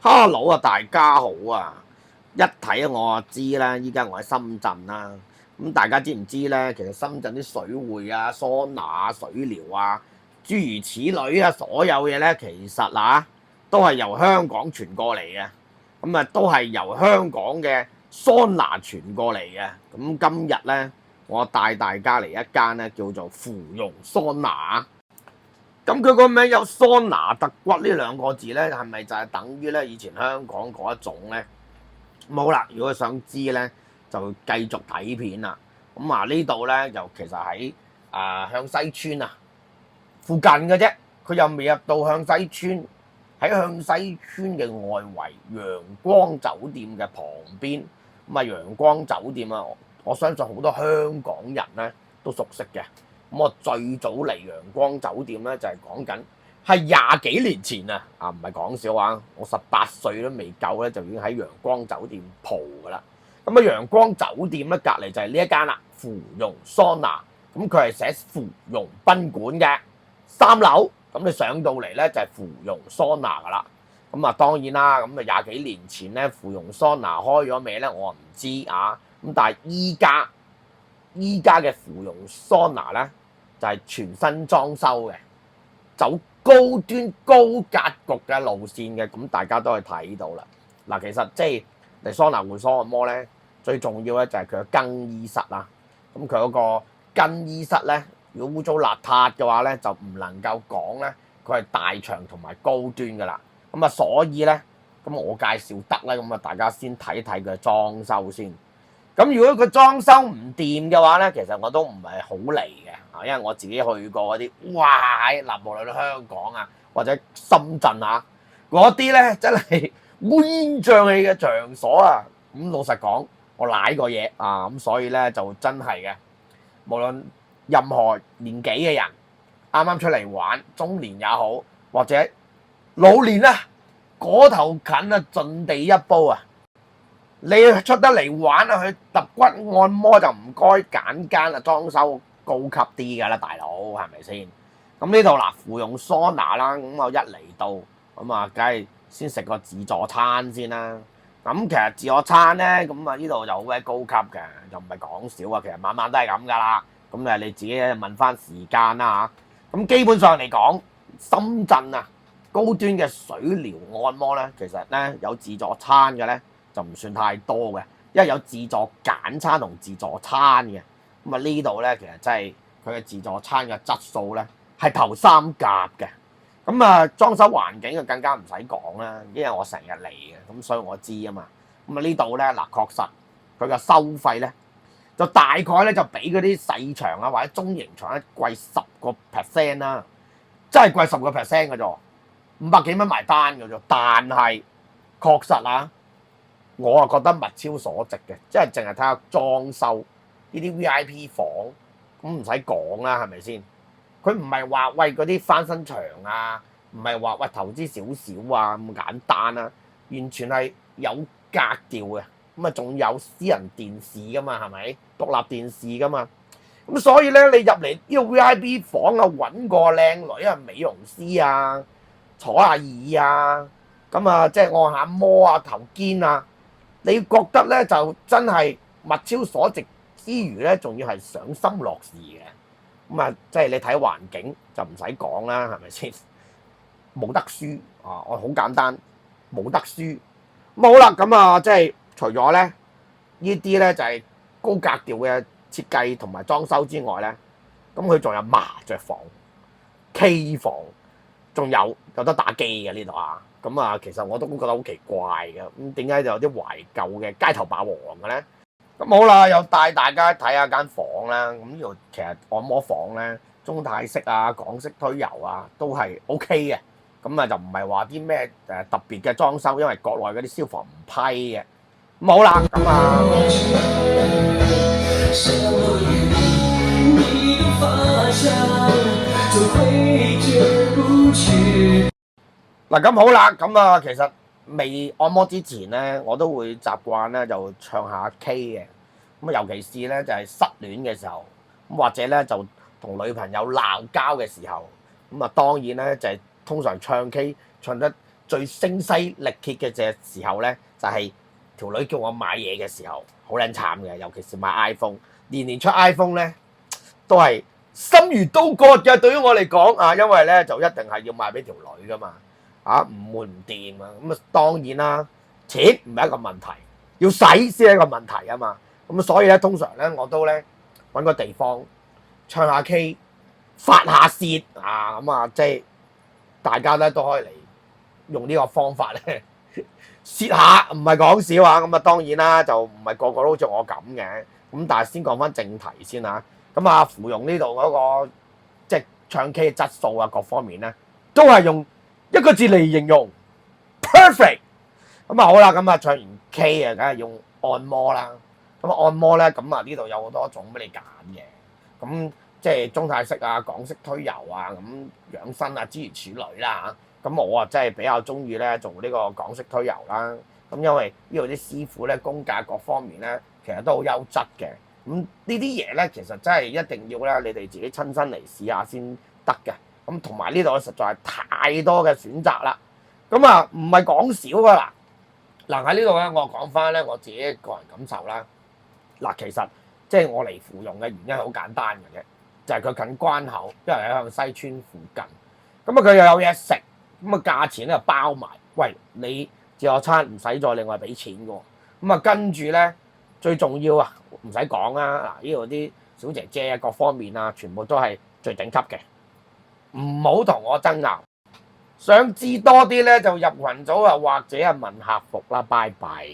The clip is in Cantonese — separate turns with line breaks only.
Hello 啊，大家好啊！一睇我就知啦，依家我喺深圳啦。咁大家知唔知咧？其實深圳啲水會啊、桑拿啊、水療啊，諸如此類啊，所有嘢咧，其實都係由香港傳過嚟嘅。咁啊，都係由香港嘅桑拿傳過嚟嘅。咁今日咧，我帶大家嚟一間咧叫做芙蓉桑拿。咁佢個名有桑拿特骨呢兩個字咧，係咪就係等於咧以前香港嗰一種咧？咁好啦，如果想知咧，就繼續睇片啦。咁呢度咧就其實喺向西村附近嘅啫，佢又未入到向西村，喺向西村嘅外圍陽光酒店嘅旁邊。陽光酒店我相信好多香港人咧都熟悉嘅。咁我最早嚟陽光酒店咧就係講緊係20幾年前唔係講笑話，我18歲都未夠咧就已經喺陽光酒店蒲噶啦。咁陽光酒店咧隔離就係呢一間啦，芙蓉桑拿。咁佢係寫芙蓉賓館嘅3樓，咁你上到嚟咧就係芙蓉桑拿噶啦。咁當然啦，咁20幾年前咧芙蓉桑拿開咗未咧，我唔知咁但係依家嘅芙蓉桑拿咧就係全新裝修嘅，走高端高格局嘅路線嘅，咁大家都可以睇到啦。其實即係嚟桑拿會所按摩咧，最重要咧就係佢嘅更衣室啦。咁佢嗰個更衣室咧，如果污糟邋遢嘅話咧，就唔能夠講咧佢係大長同埋高端噶啦。所以咧，咁我介紹得咧，咁大家先睇睇佢嘅裝修先。咁如果佢裝修唔掂嘅話咧，其實我都唔係好嚟嘅，因為我自己去過嗰啲，哇！無論香港或者深圳嗰啲咧真係烏煙瘴氣嘅場所咁老實講，我舐過嘢咁所以咧就真係嘅，無論任何年紀嘅人，啱啱出嚟玩，中年也好，或者老年嗰頭近盡地一煲你出得嚟玩去揼骨按摩就唔該揀間裝修高級啲噶啦，大佬係咪先？咁呢度芙蓉桑拿啦，咁我一嚟到咁梗係先食個自助餐先啦。咁其實自助餐咧，咁呢度就好鬼高級嘅，就唔係講少其實晚晚都係咁噶啦。咁你自己問翻時間啦嚇。咁基本上嚟講，深圳高端嘅水療按摩咧，其實咧有自助餐嘅咧。就唔算太多嘅，因為有自助簡餐同自助餐嘅。呢度咧其實真係佢嘅自助餐嘅質素咧係頭3甲嘅。裝修環境就更加唔使講啦，因為我成日嚟嘅，咁所以我知啊嘛。呢度咧確實佢嘅收費咧就大概咧就比嗰啲細場或者中型場咧貴10%啦，真係貴10%嘅啫，500幾蚊埋單嘅啫。但係確實我覺得物超所值嘅，即係淨係睇下裝修呢啲 VIP 房，咁唔使講啦，係咪先？佢唔係話喂嗰啲翻新場唔係話喂投資少少咁簡單完全係有格調嘅。仲有私人電視噶嘛，係咪？獨立電視噶嘛。咁所以咧，你入嚟呢個 VIP 房揾個靚女美容師坐下椅咁即係按下摩頭肩你覺得咧就真係物超所值之餘咧，仲要係賞心樂事嘅。即係你睇環境就唔使講啦，係咪先？冇得輸我好簡單，冇得輸。好啦，即係除咗咧呢啲咧就係高格調嘅設計同埋裝修之外咧，咁佢仲有麻雀房、K 房，仲有得打機嘅呢度其實我都覺得好奇怪嘅，咁點解就有啲懷舊嘅街頭霸王嘅咧？咁好啦，又帶大家睇下間房啦。咁呢度其實按摩房咧，中泰式港式推油都係 OK 嘅。就唔係話啲咩特別嘅裝修，因為國內嗰啲消防唔批嘅。咁好啦，咁好啦，其實未按摩之前咧，我都會習慣咧就唱下 K 嘅。尤其是咧就係失戀嘅時候，或者咧就同女朋友鬧交嘅時候，當然咧就係通常唱 K 唱得最聲嘶力竭嘅隻時候咧，就係條女叫我買嘢嘅時候，好撚慘嘅，尤其是買 iPhone，年年出 iPhone 咧，都係心如刀割嘅。對於我嚟講啊，因為咧就一定係要買俾條女噶嘛，啊唔換唔掂啊，咁啊當然啦，錢唔係一個問題，要使先係一個問題啊嘛。咁所以咧，通常咧我都咧揾個地方唱下 K，發下泄啊，咁啊即係大家咧都可以嚟用呢個方法咧泄下，唔係講笑啊。咁啊當然啦，就唔係個個都好似我咁嘅。咁但係先講翻正題先嚇。咁啊芙蓉呢度嗰個即係唱 K 嘅質素啊，各方面咧都係用一個字嚟形容 perfect。咁啊好啦，咁啊唱完 K 啊，梗係用按摩啦。咁按摩咧，咁啊呢度有好多種俾你揀嘅。咁即係中泰式啊、港式推油啊、咁養生啊諸如此類啦嚇。咁我啊真係比較中意咧做呢個港式推油啦。咁因為呢度啲師傅咧工價各方面咧其實都好優質嘅。咁呢啲嘢咧其實真係一定要咧你哋自己親身嚟試下先得嘅。咁同埋呢度實在係太多嘅選擇啦。咁啊唔係講少噶啦。嗱喺呢度咧，我講翻咧我自己個人感受啦。嗱，其實即係我嚟芙蓉嘅原因係好簡單嘅啫，就係佢近關口，因為喺向西村附近。咁啊，佢又有嘢食，咁啊價錢咧又包埋。喂，你自助餐唔使再另外俾錢嘅喎。咁啊，跟住咧最重要啊，唔使講啦。嗱，呢度啲小姐姐啊，各方面啊，全部都係最頂級嘅。唔好同我爭拗。想知多啲咧，就入群組啊，或者係問客服啦。拜拜。